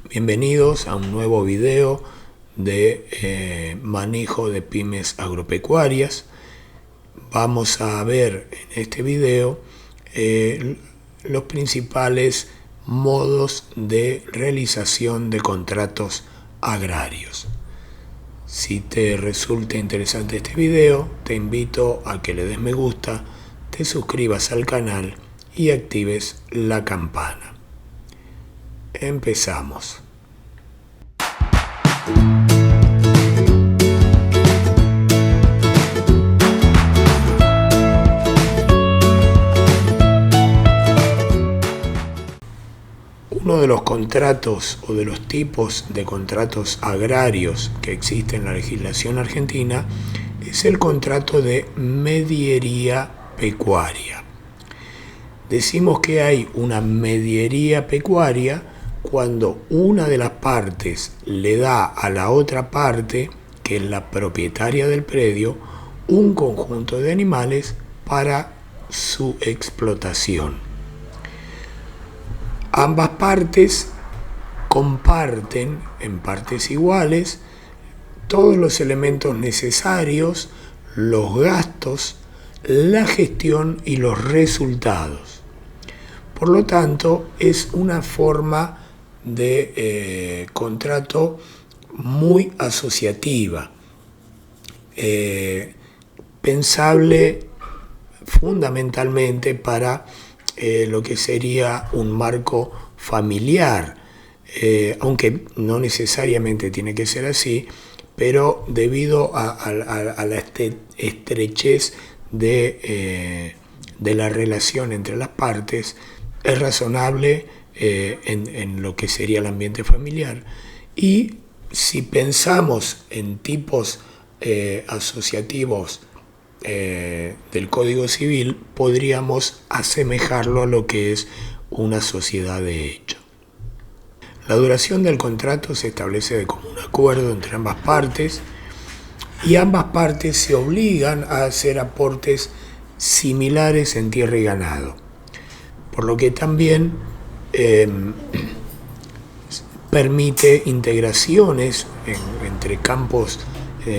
Bienvenidos a un nuevo video de manejo de pymes agropecuarias. Vamos a ver en este video los principales modos de realización de contratos agrarios. Si te resulta interesante este video, te invito a que le des me gusta, te suscribas al canal y actives la campana. Empezamos. Uno de los contratos o de los tipos de contratos agrarios que existe en la legislación argentina es el contrato de mediería pecuaria. Decimos que hay una mediería pecuaria cuando una de las partes le da a la otra parte, que es la propietaria del predio, un conjunto de animales para su explotación. Ambas partes comparten en partes iguales todos los elementos necesarios, los gastos, la gestión y los resultados. Por lo tanto, es una forma de contrato muy asociativa, pensable fundamentalmente para lo que sería un marco familiar, aunque no necesariamente tiene que ser así, pero debido a la estrechez de la relación entre las partes, es razonable en lo que sería el ambiente familiar. Y si pensamos en tipos asociativos del Código Civil, podríamos asemejarlo a lo que es una sociedad de hecho. La duración del contrato se establece de común acuerdo entre ambas partes y ambas partes se obligan a hacer aportes similares en tierra y ganado, por lo que también permite integraciones entre campos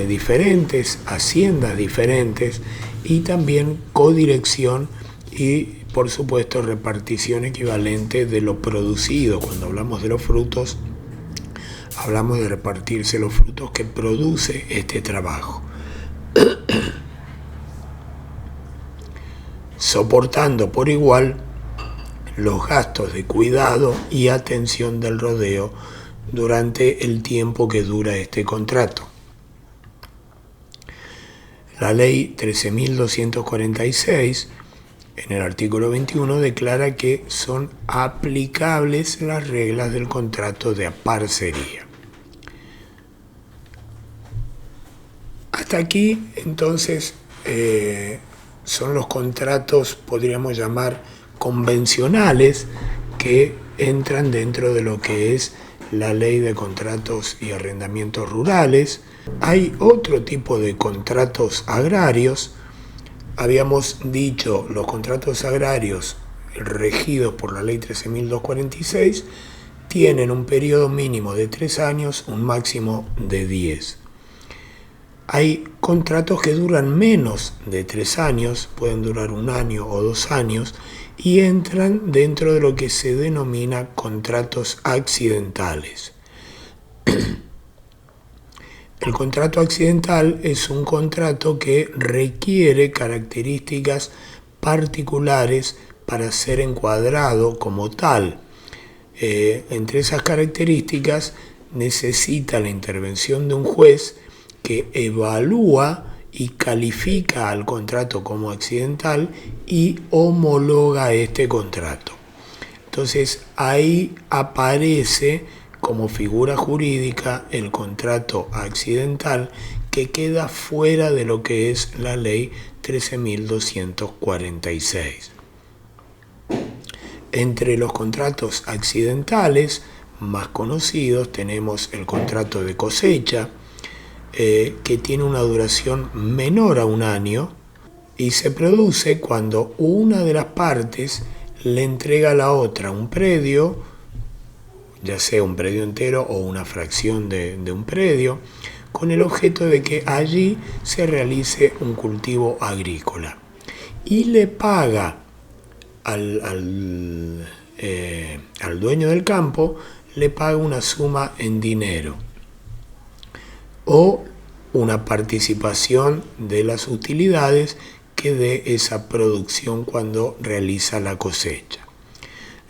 diferentes, haciendas diferentes y también codirección y por supuesto repartición equivalente de lo producido. Cuando hablamos de los frutos, hablamos de repartirse los frutos que produce este trabajo, soportando por igual los gastos de cuidado y atención del rodeo durante el tiempo que dura este contrato. La ley 13.246, en el artículo 21, declara que son aplicables las reglas del contrato de parcería. Hasta aquí, entonces, son los contratos, podríamos llamar, convencionales, que entran dentro de lo que es la ley de contratos y arrendamientos rurales. Hay otro tipo de contratos agrarios. Habíamos dicho, los contratos agrarios regidos por la ley 13.246 tienen un periodo mínimo de 3 años, un máximo de 10. Hay contratos que duran menos de 3 años, pueden durar 1 año o 2 años, y entran dentro de lo que se denomina contratos accidentales. El contrato accidental es un contrato que requiere características particulares para ser encuadrado como tal. Entre esas características necesita la intervención de un juez que evalúa y califica al contrato como accidental y homologa este contrato. Entonces ahí aparece como figura jurídica el contrato accidental, que queda fuera de lo que es la ley 13.246. Entre los contratos accidentales más conocidos tenemos el contrato de cosecha, que tiene una duración menor a 1 año y se produce cuando una de las partes le entrega a la otra un predio ya sea un predio entero o una fracción de un predio, con el objeto de que allí se realice un cultivo agrícola. Y le paga al dueño del campo, le paga una suma en dinero o una participación de las utilidades que dé esa producción cuando realiza la cosecha.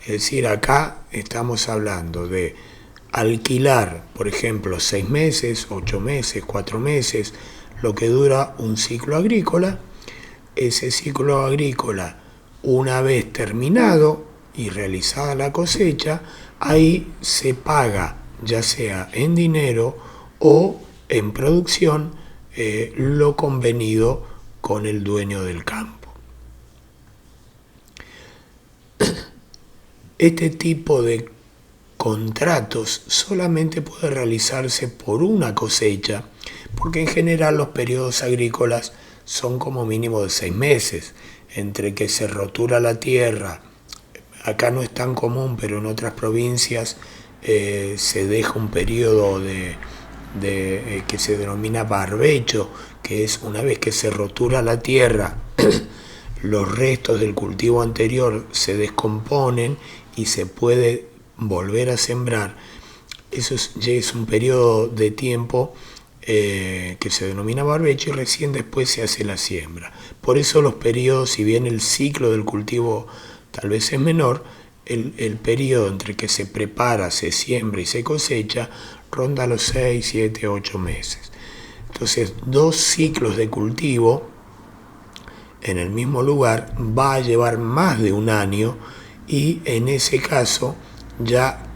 Es decir, acá estamos hablando de alquilar, por ejemplo, 6 meses, 8 meses, 4 meses, lo que dura un ciclo agrícola. Ese ciclo agrícola, una vez terminado y realizada la cosecha, ahí se paga, ya sea en dinero o en producción, lo convenido con el dueño del campo. Este tipo de contratos solamente puede realizarse por una cosecha, porque en general los periodos agrícolas son como mínimo de 6 meses, entre que se rotura la tierra. Acá no es tan común, pero en otras provincias se deja un periodo que se denomina barbecho, que es una vez que se rotura la tierra, los restos del cultivo anterior se descomponen y se puede volver a sembrar. Eso ya es un periodo de tiempo que se denomina barbecho, y recién después se hace la siembra. Por eso los periodos, si bien el ciclo del cultivo tal vez es menor, el periodo entre que se prepara, se siembra y se cosecha ronda los 6, 7, 8 meses. Entonces, 2 ciclos de cultivo en el mismo lugar va a llevar más de un año, y en ese caso ya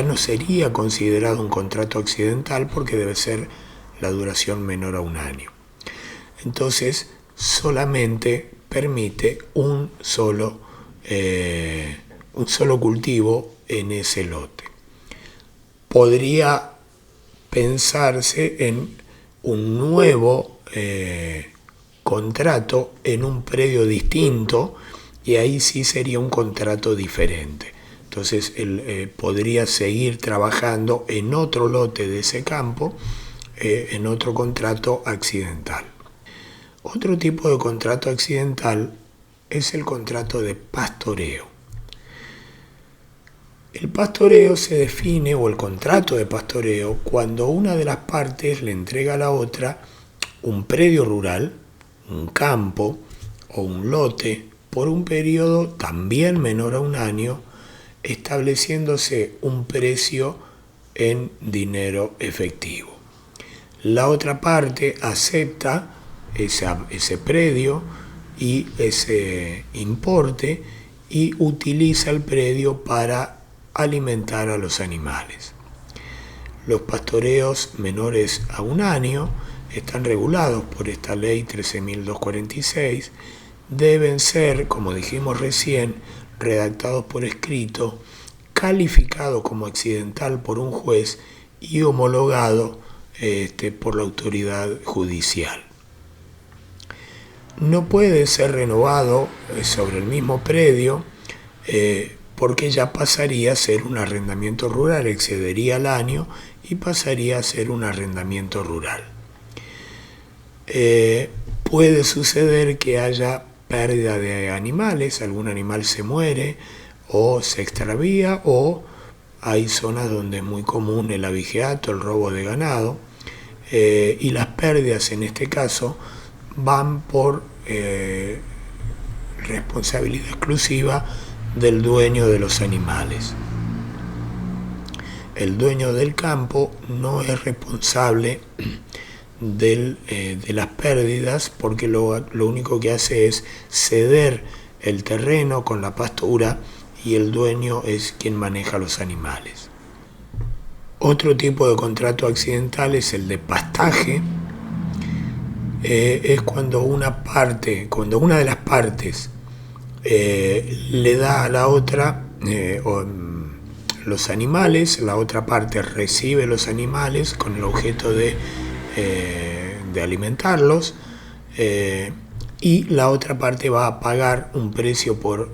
no sería considerado un contrato accidental, porque debe ser la duración menor a un año. Entonces, solamente permite un solo cultivo en ese lote. Podría pensarse en un nuevo contrato en un predio distinto, y ahí sí sería un contrato diferente. Entonces él podría seguir trabajando en otro lote de ese campo, en otro contrato accidental. Otro tipo de contrato accidental es el contrato de pastoreo. El pastoreo se define, o el contrato de pastoreo, cuando una de las partes le entrega a la otra un predio rural, un campo o un lote por un periodo también menor a un año, estableciéndose un precio en dinero efectivo. La otra parte acepta ese predio y ese importe, y utiliza el predio para alimentar a los animales. Los pastoreos menores a un año están regulados por esta ley 13.246, deben ser, como dijimos recién, redactados por escrito, calificado como accidental por un juez y homologado por la autoridad judicial. No puede ser renovado sobre el mismo predio, porque ya pasaría a ser un arrendamiento rural, excedería el año y pasaría a ser un arrendamiento rural. Puede suceder que haya pérdida de animales, algún animal se muere o se extravía, o hay zonas donde es muy común el abigeato, el robo de ganado, y las pérdidas en este caso van por responsabilidad exclusiva del dueño de los animales. El dueño del campo no es responsable de las pérdidas, porque lo único que hace es ceder el terreno con la pastura, y el dueño es quien maneja los animales. Otro tipo de contrato accidental es el de pastaje. Es cuando una de las partes le da a la otra los animales, la otra parte recibe los animales con el objeto de alimentarlos, y la otra parte va a pagar un precio por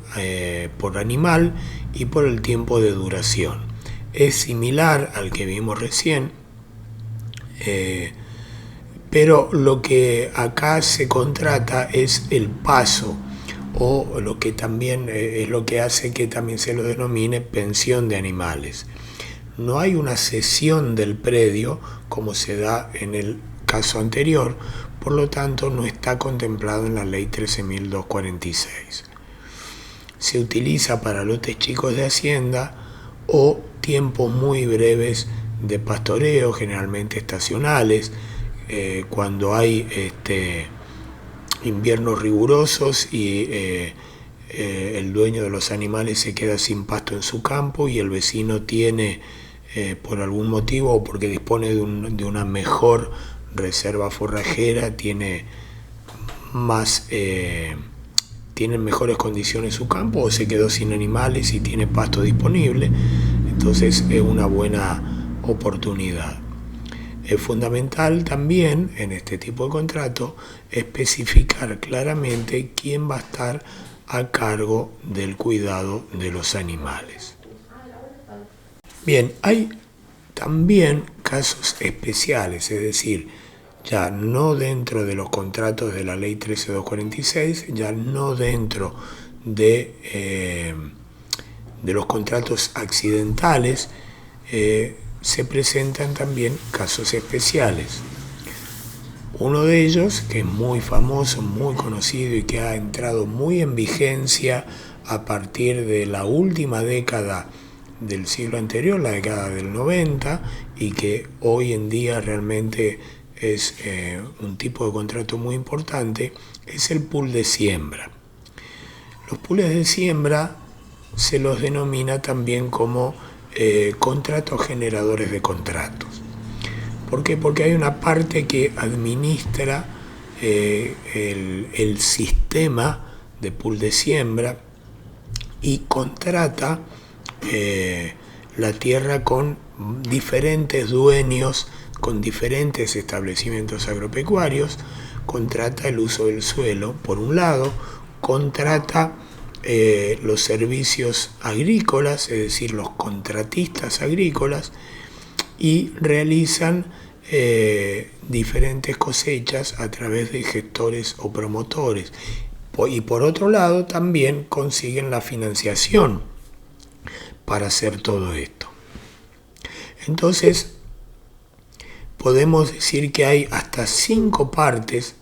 animal y por el tiempo de duración. es similar al que vimos recién, pero lo que acá se contrata es el paso, o lo que también es lo que hace que también se lo denomine pensión de animales. No hay una cesión del predio como se da en el caso anterior, por lo tanto no está contemplado en la ley 13.246. Se utiliza para lotes chicos de hacienda o tiempos muy breves de pastoreo, generalmente estacionales, cuando hay inviernos rigurosos y el dueño de los animales se queda sin pasto en su campo y el vecino tiene, por algún motivo o porque dispone de una mejor reserva forrajera, tiene mejores condiciones su campo, o se quedó sin animales y tiene pasto disponible, entonces es una buena oportunidad. Es fundamental también en este tipo de contrato especificar claramente quién va a estar a cargo del cuidado de los animales. Bien, hay también casos especiales, es decir, ya no dentro de los contratos de la ley 13246, ya no dentro de los contratos accidentales, se presentan también casos especiales. Uno de ellos, que es muy famoso, muy conocido y que ha entrado muy en vigencia a partir de la última década del siglo anterior, la década del 90, y que hoy en día realmente es un tipo de contrato muy importante, es el pool de siembra. Los pools de siembra se los denomina también como contratos generadores de contratos. ¿Por qué? Porque hay una parte que administra el sistema de pool de siembra y contrata la tierra con diferentes dueños, con diferentes establecimientos agropecuarios, contrata el uso del suelo, por un lado, contrata los servicios agrícolas, es decir, los contratistas agrícolas, y realizan diferentes cosechas a través de gestores o promotores. Y por otro lado también consiguen la financiación para hacer todo esto. Entonces, podemos decir que hay hasta 5 partes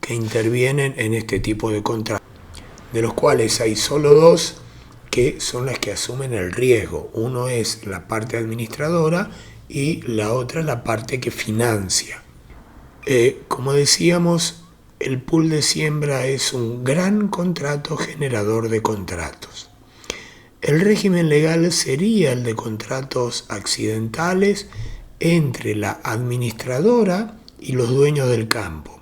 que intervienen en este tipo de contratos, de los cuales hay solo 2 que son las que asumen el riesgo. Uno es la parte administradora y la otra la parte que financia. Como decíamos, el pool de siembra es un gran contrato generador de contratos. El régimen legal sería el de contratos accidentales entre la administradora y los dueños del campo.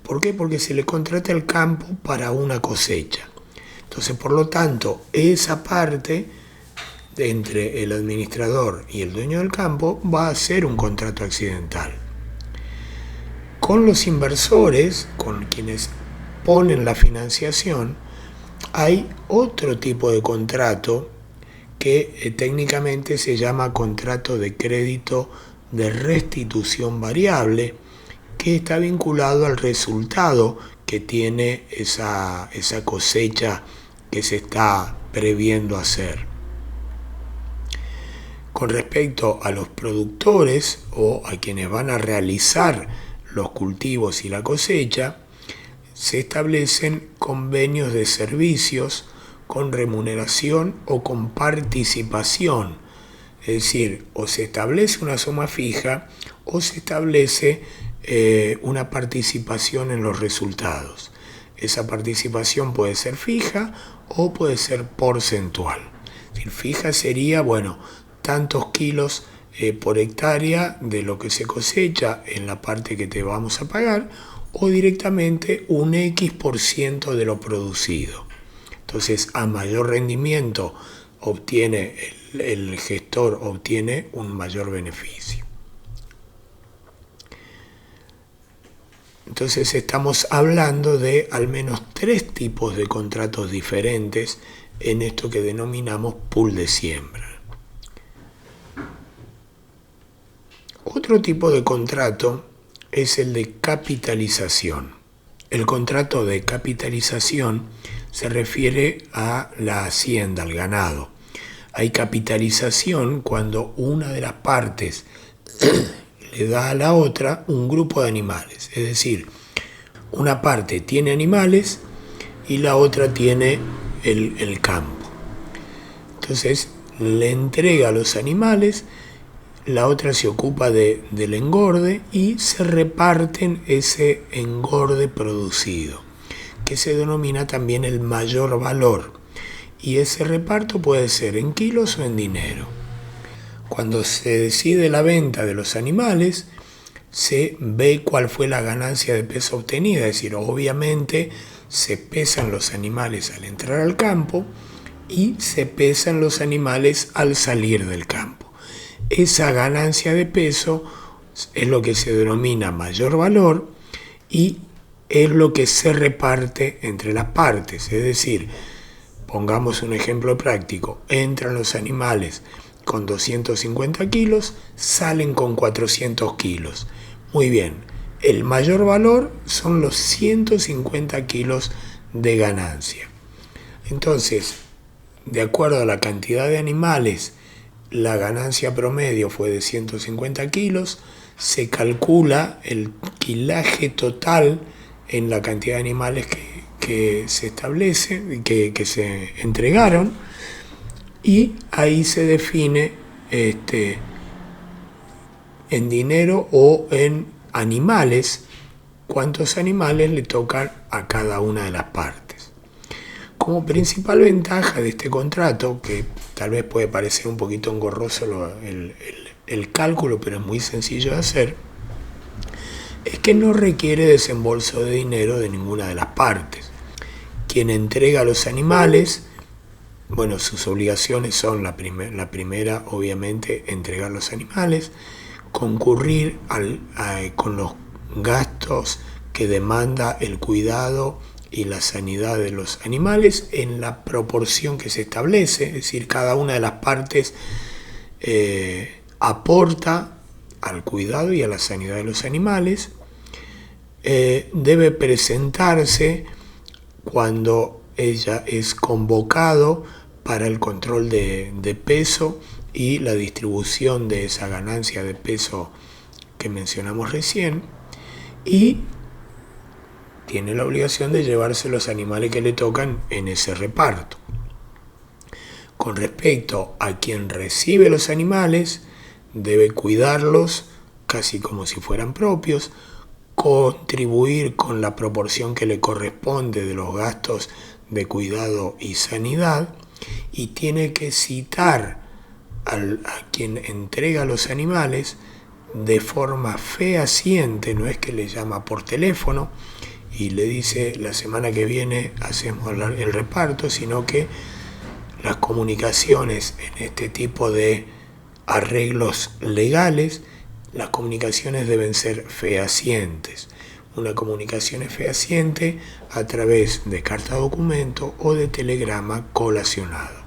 ¿Por qué? Porque se le contrata el campo para una cosecha. Entonces, por lo tanto, esa parte entre el administrador y el dueño del campo va a ser un contrato accidental. Con los inversores, con quienes ponen la financiación, hay otro tipo de contrato que técnicamente se llama contrato de crédito de restitución variable, que está vinculado al resultado que tiene esa cosecha que se está previendo hacer. Con respecto a los productores o a quienes van a realizar los cultivos y la cosecha, se establecen convenios de servicios con remuneración o con participación. Es decir, o se establece una suma fija o se establece una participación en los resultados. Esa participación puede ser fija o puede ser porcentual. Es decir, fija sería, tantos kilos por hectárea de lo que se cosecha en la parte que te vamos a pagar, o directamente un X% de lo producido. Entonces, a mayor rendimiento obtiene el gestor obtiene un mayor beneficio. Entonces estamos hablando de al menos 3 tipos de contratos diferentes en esto que denominamos pool de siembra. Otro tipo de contrato es el de capitalización. El contrato de capitalización se refiere a la hacienda, al ganado. Hay capitalización cuando una de las partes le da a la otra un grupo de animales. Es decir, una parte tiene animales y la otra tiene el campo. Entonces le entrega los animales, la otra se ocupa del engorde y se reparten ese engorde producido, que se denomina también el mayor valor. Y ese reparto puede ser en kilos o en dinero. Cuando se decide la venta de los animales, se ve cuál fue la ganancia de peso obtenida. Es decir, obviamente se pesan los animales al entrar al campo y se pesan los animales al salir del campo. Esa ganancia de peso es lo que se denomina mayor valor y es lo que se reparte entre las partes. Es decir, pongamos un ejemplo práctico, entran los animales con 250 kilos, salen con 400 kilos. Muy bien, el mayor valor son los 150 kilos de ganancia. Entonces, de acuerdo a la cantidad de animales, la ganancia promedio fue de 150 kilos, se calcula el kilaje total en la cantidad de animales que se establece, que se entregaron, y ahí se define en dinero o en animales cuántos animales le tocan a cada una de las partes. Como principal ventaja de este contrato, que tal vez puede parecer un poquito engorroso el cálculo, pero es muy sencillo de hacer, es que no requiere desembolso de dinero de ninguna de las partes. Quien entrega los animales, bueno, sus obligaciones son la primera, obviamente, entregar los animales, concurrir con los gastos que demanda el cuidado y la sanidad de los animales en la proporción que se establece, es decir, cada una de las partes aporta al cuidado y a la sanidad de los animales. Debe presentarse cuando ella es convocado para el control de peso y la distribución de esa ganancia de peso que mencionamos recién, y tiene la obligación de llevarse los animales que le tocan en ese reparto. Con respecto a quien recibe los animales, debe cuidarlos casi como si fueran propios, contribuir con la proporción que le corresponde de los gastos de cuidado y sanidad, y tiene que citar a quien entrega los animales de forma fehaciente. No es que le llama por teléfono y le dice la semana que viene hacemos el reparto, sino que las comunicaciones en este tipo de arreglos legales, las comunicaciones deben ser fehacientes. Una comunicación es fehaciente a través de carta documento o de telegrama colacionado.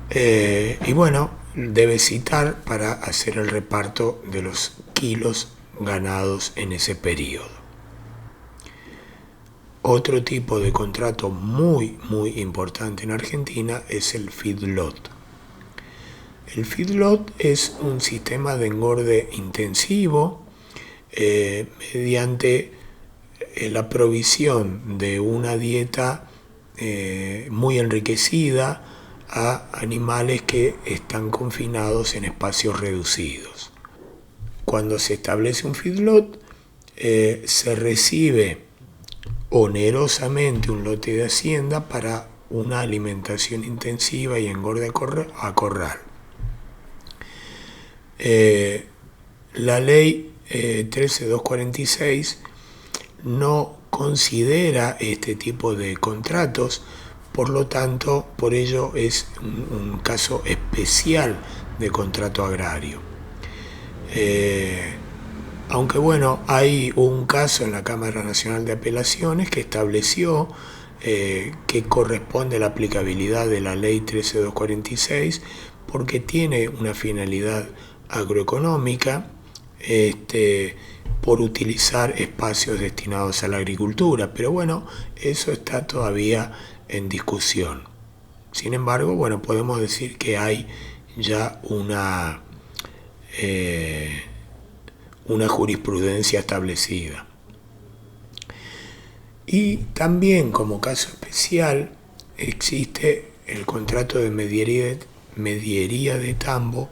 Y bueno, debe citar para hacer el reparto de los kilos ganados en ese periodo. Otro tipo de contrato muy importante en Argentina es el feedlot. El feedlot es un sistema de engorde intensivo mediante la provisión de una dieta muy enriquecida a animales que están confinados en espacios reducidos. Cuando se establece un feedlot, se recibe onerosamente un lote de hacienda para una alimentación intensiva y engorde a corral. La ley 13246 no considera este tipo de contratos, por lo tanto, por ello es un caso especial de contrato agrario. Aunque bueno, hay un caso en la Cámara Nacional de Apelaciones que estableció que corresponde la aplicabilidad de la ley 13246 porque tiene una finalidad agroeconómica por utilizar espacios destinados a la agricultura. Pero bueno, eso está todavía en discusión. Sin embargo, bueno, podemos decir que hay ya una jurisprudencia establecida. Y también como caso especial existe el contrato de mediería de tambo,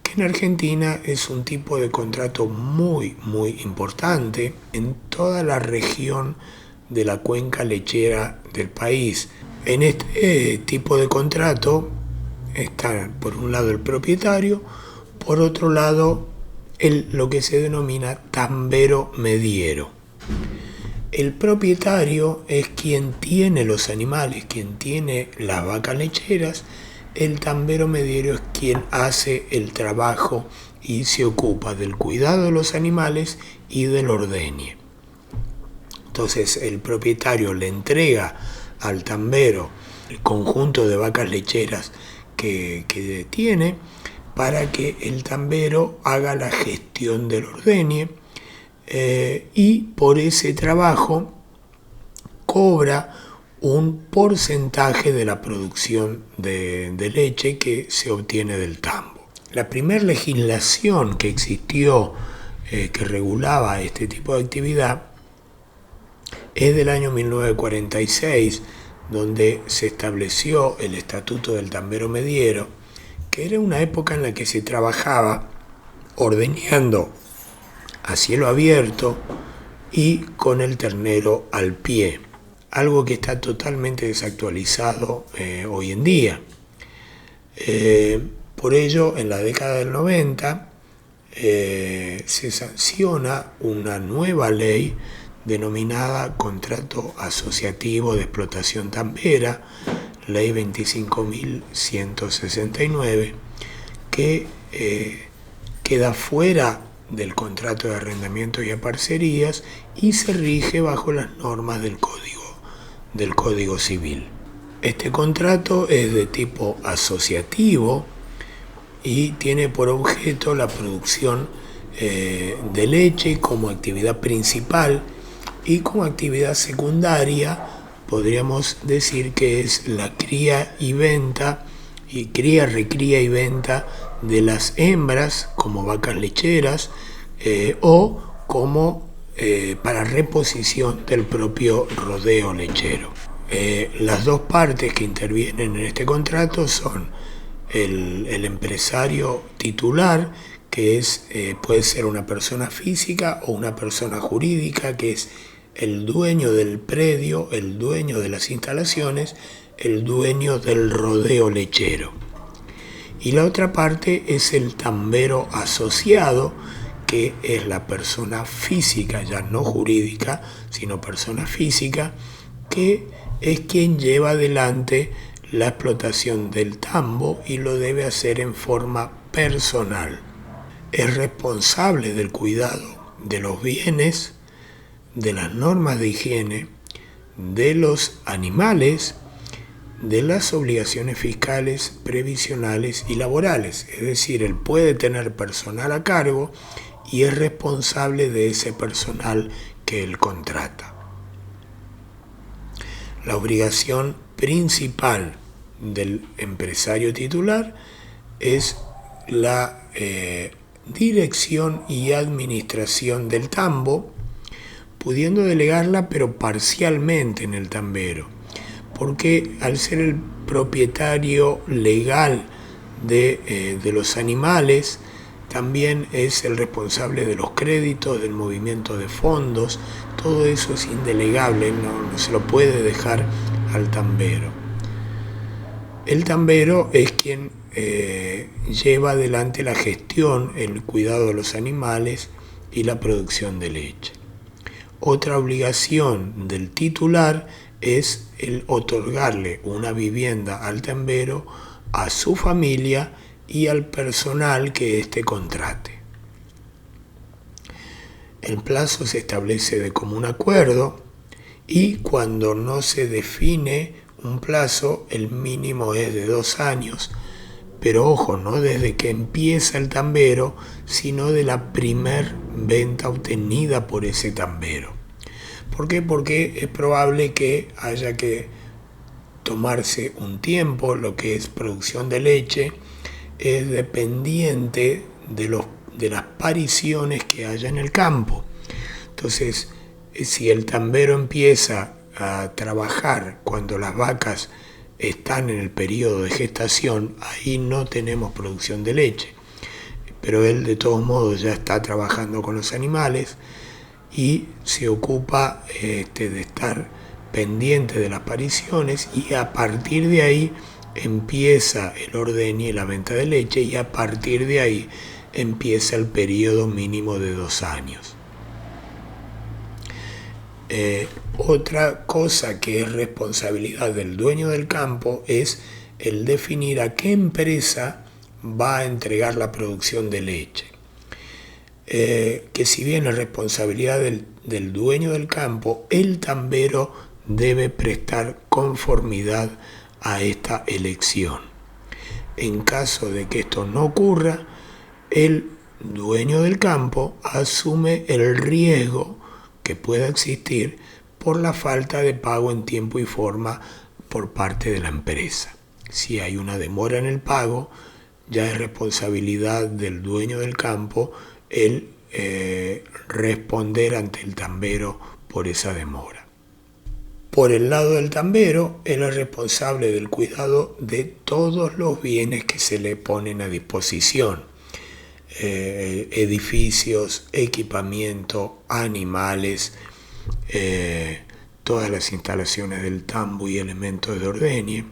que en Argentina es un tipo de contrato muy importante en toda la región de la cuenca lechera del país. En este tipo de contrato está por un lado el propietario, por otro lado lo que se denomina tambero mediero. El propietario es quien tiene los animales, quien tiene las vacas lecheras. El tambero mediero es quien hace el trabajo y se ocupa del cuidado de los animales y del ordeñe. Entonces el propietario le entrega al tambero el conjunto de vacas lecheras que tiene para que el tambero haga la gestión del ordeñe. Y por ese trabajo cobra un porcentaje de la producción de leche que se obtiene del tambo. La primera legislación que existió que regulaba este tipo de actividad es del año 1946, donde se estableció el Estatuto del Tambero Mediero, que era una época en la que se trabajaba ordeñando a cielo abierto y con el ternero al pie, algo que está totalmente desactualizado hoy en día. Por ello, en la década del 90 se sanciona una nueva ley denominada Contrato Asociativo de Explotación Tambera, Ley 25.169, que queda fuera del contrato de arrendamiento y a parcerías y se rige bajo las normas del Código Civil. Este contrato es de tipo asociativo y tiene por objeto la producción de leche como actividad principal, y como actividad secundaria podríamos decir que es la cría, recría y venta de las hembras como vacas lecheras o como para reposición del propio rodeo lechero. Las dos partes que intervienen en este contrato son el empresario titular, que puede ser una persona física o una persona jurídica, que es el dueño del predio, el dueño de las instalaciones, el dueño del rodeo lechero. Y la otra parte es el tambero asociado, que es la persona física, ya no jurídica, sino persona física, que es quien lleva adelante la explotación del tambo y lo debe hacer en forma personal. Es responsable del cuidado de los bienes, de las normas de higiene, de los animales, de las obligaciones fiscales, previsionales y laborales. Es decir, él puede tener personal a cargo y es responsable de ese personal que él contrata. La obligación principal del empresario titular es la dirección y administración del tambo, pudiendo delegarla pero parcialmente en el tambero, porque al ser el propietario legal de los animales, también es el responsable de los créditos, del movimiento de fondos. Todo eso es indelegable, no se lo puede dejar al tambero. El tambero es quien lleva adelante la gestión, el cuidado de los animales y la producción de leche. Otra obligación del titular es el otorgarle una vivienda al tambero, a su familia y al personal que éste contrate. El plazo se establece de común acuerdo y cuando no se define un plazo, el mínimo es de 2 años, pero ojo, no desde que empieza el tambero, sino de la primer venta obtenida por ese tambero. ¿Por qué? Porque es probable que haya que tomarse un tiempo. Lo que es producción de leche es dependiente de las pariciones que haya en el campo. Entonces, si el tambero empieza a trabajar cuando las vacas están en el periodo de gestación, ahí no tenemos producción de leche. Pero él de todos modos ya está trabajando con los animales y se ocupa de estar pendiente de las pariciones, y a partir de ahí empieza el ordeñe y la venta de leche, y a partir de ahí empieza el periodo mínimo de 2 años. Otra cosa que es responsabilidad del dueño del campo es el definir a qué empresa va a entregar la producción de leche. Que si bien es responsabilidad del dueño del campo, el tambero debe prestar conformidad a esta elección. En caso de que esto no ocurra, el dueño del campo asume el riesgo que pueda existir por la falta de pago en tiempo y forma por parte de la empresa. Si hay una demora en el pago, ya es responsabilidad del dueño del campo el responder ante el tambero por esa demora. Por el lado del tambero, él es responsable del cuidado de todos los bienes que se le ponen a disposición. Edificios, equipamiento, animales, todas las instalaciones del tambo y elementos de ordeñe.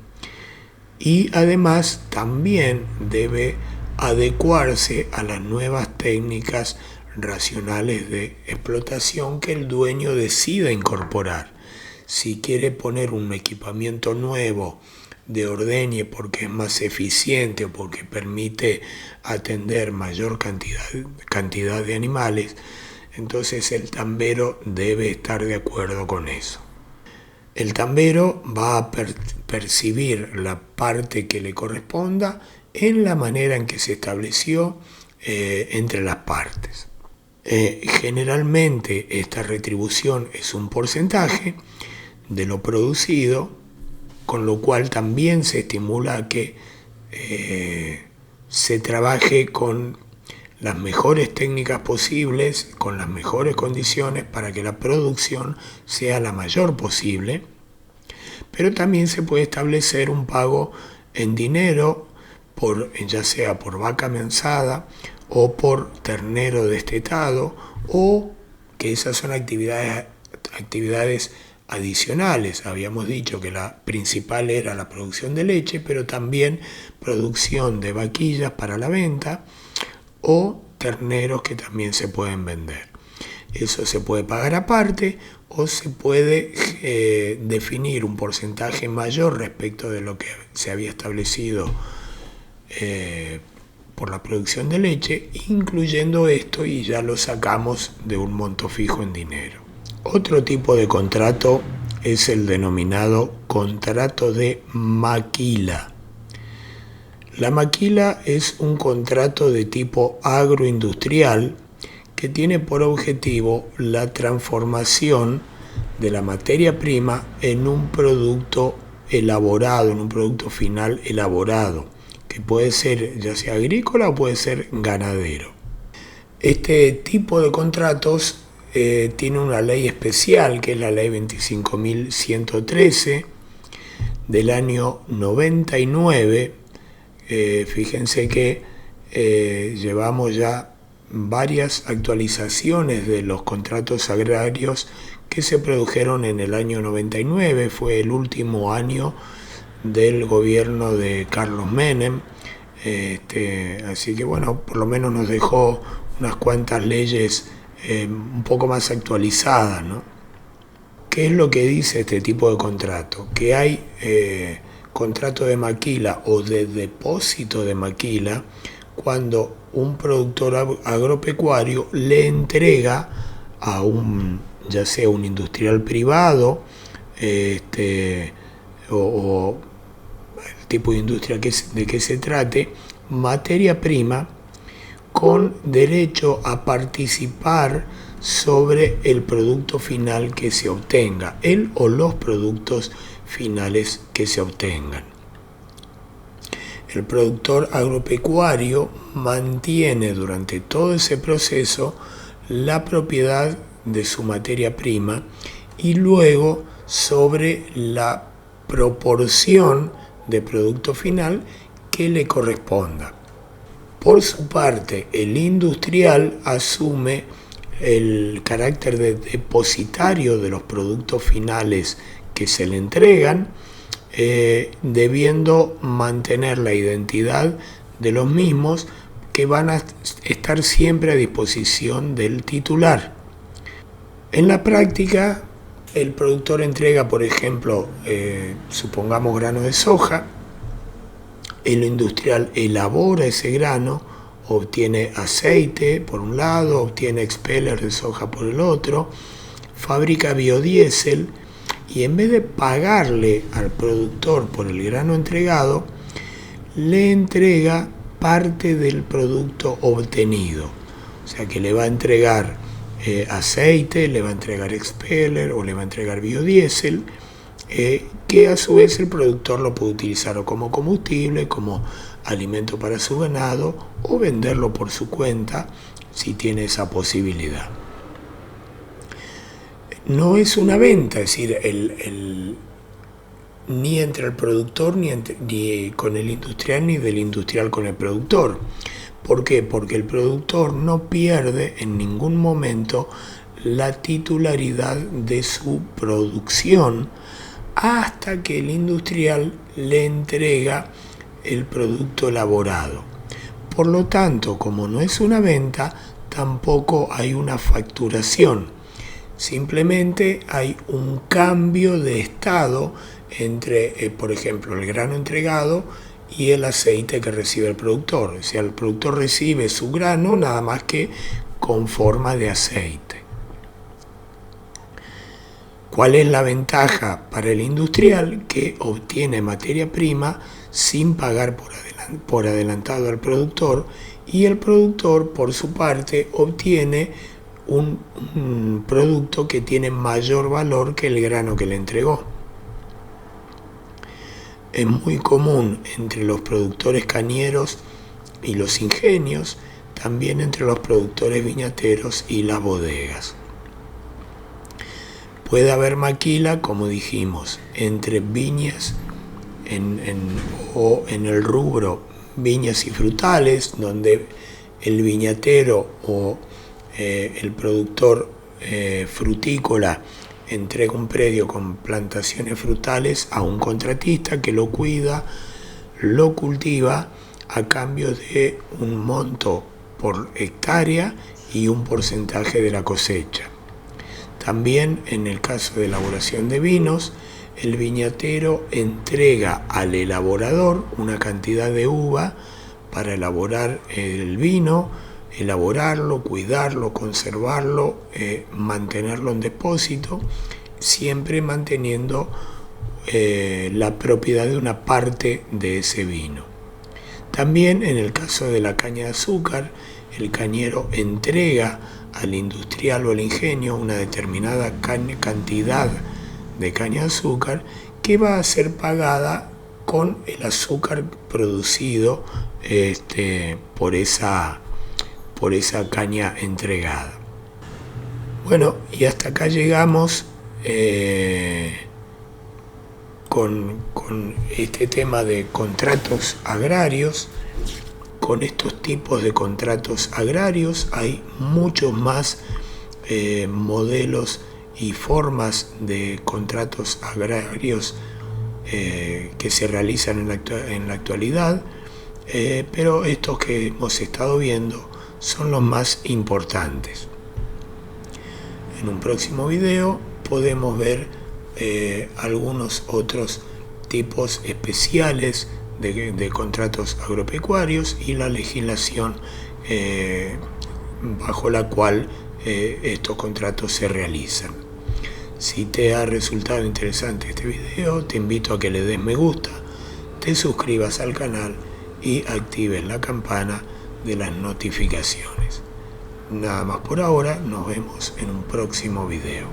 Y además también debe adecuarse a las nuevas técnicas racionales de explotación que el dueño decida incorporar. Si quiere poner un equipamiento nuevo de ordeñe porque es más eficiente o porque permite atender mayor cantidad de animales, entonces el tambero debe estar de acuerdo con eso. El tambero va a percibir la parte que le corresponda en la manera en que se estableció entre las partes. Generalmente esta retribución es un porcentaje de lo producido, con lo cual también se estimula a que se trabaje con las mejores técnicas posibles, con las mejores condiciones para que la producción sea la mayor posible, pero también se puede establecer un pago en dinero, ya sea por vaca mensada o por ternero destetado, o que esas son actividades adicionales. Habíamos dicho que la principal era la producción de leche, pero también producción de vaquillas para la venta o terneros que también se pueden vender. Eso se puede pagar aparte o se puede definir un porcentaje mayor respecto de lo que se había establecido por la producción de leche, incluyendo esto, y ya lo sacamos de un monto fijo en dinero. Otro tipo de contrato es el denominado contrato de maquila. La maquila es un contrato de tipo agroindustrial que tiene por objetivo la transformación de la materia prima en un producto elaborado, en un producto final elaborado, que puede ser ya sea agrícola o puede ser ganadero. Este tipo de contratos tiene una ley especial, que es la ley 25.113 del año 99. Fíjense que llevamos ya varias actualizaciones de los contratos agrarios que se produjeron en el año 99, fue el último año del gobierno de Carlos Menem, así que bueno, por lo menos nos dejó unas cuantas leyes un poco más actualizadas, ¿no? ¿Qué es lo que dice este tipo de contrato? Que hay contrato de maquila o de depósito de maquila cuando un productor agropecuario le entrega a ya sea un industrial privado o tipo de industria de que se trate, materia prima con derecho a participar sobre el producto final que se obtenga, el o los productos finales que se obtengan. El productor agropecuario mantiene durante todo ese proceso la propiedad de su materia prima y luego sobre la proporción de producto final que le corresponda. Por su parte, el industrial asume el carácter de depositario de los productos finales que se le entregan, debiendo mantener la identidad de los mismos, que van a estar siempre a disposición del titular. En la práctica, el productor entrega, por ejemplo, supongamos grano de soja, el industrial elabora ese grano, obtiene aceite por un lado, obtiene expeller de soja por el otro, fabrica biodiesel y en vez de pagarle al productor por el grano entregado, le entrega parte del producto obtenido. O sea que le va a entregar aceite, le va a entregar expeller o le va a entregar biodiesel, que a su vez el productor lo puede utilizar o como combustible, como alimento para su ganado, o venderlo por su cuenta si tiene esa posibilidad. No es una venta, es decir, ni entre el productor ni con el industrial, ni del industrial con el productor. ¿Por qué? Porque el productor no pierde en ningún momento la titularidad de su producción hasta que el industrial le entrega el producto elaborado. Por lo tanto, como no es una venta, tampoco hay una facturación. Simplemente hay un cambio de estado entre, por ejemplo, el grano entregado y el aceite que recibe el productor. O sea, el productor recibe su grano nada más que con forma de aceite. ¿Cuál es la ventaja para el industrial? Que obtiene materia prima sin pagar por adelantado al productor, y el productor, por su parte, obtiene un producto que tiene mayor valor que el grano que le entregó. Es muy común entre los productores cañeros y los ingenios, también entre los productores viñateros y las bodegas. Puede haber maquila, como dijimos, entre viñas o en el rubro viñas y frutales, donde el viñatero o el productor frutícola entrega un predio con plantaciones frutales a un contratista que lo cuida, lo cultiva a cambio de un monto por hectárea y un porcentaje de la cosecha. También en el caso de elaboración de vinos, el viñatero entrega al elaborador una cantidad de uva para elaborar el vino, elaborarlo, cuidarlo, conservarlo, mantenerlo en depósito, siempre manteniendo la propiedad de una parte de ese vino. También en el caso de la caña de azúcar, el cañero entrega al industrial o al ingenio una determinada cantidad de caña de azúcar que va a ser pagada con el azúcar producido por esa caña entregada. Bueno, y hasta acá llegamos con este tema de contratos agrarios. Con estos tipos de contratos agrarios hay muchos más modelos y formas de contratos agrarios que se realizan en la actualidad, pero estos que hemos estado viendo son los más importantes. En un próximo video podemos ver algunos otros tipos especiales de contratos agropecuarios y la legislación bajo la cual estos contratos se realizan. Si te ha resultado interesante este video, te invito a que le des me gusta, te suscribas al canal y actives la campana de las notificaciones. Nada más por ahora, nos vemos en un próximo video.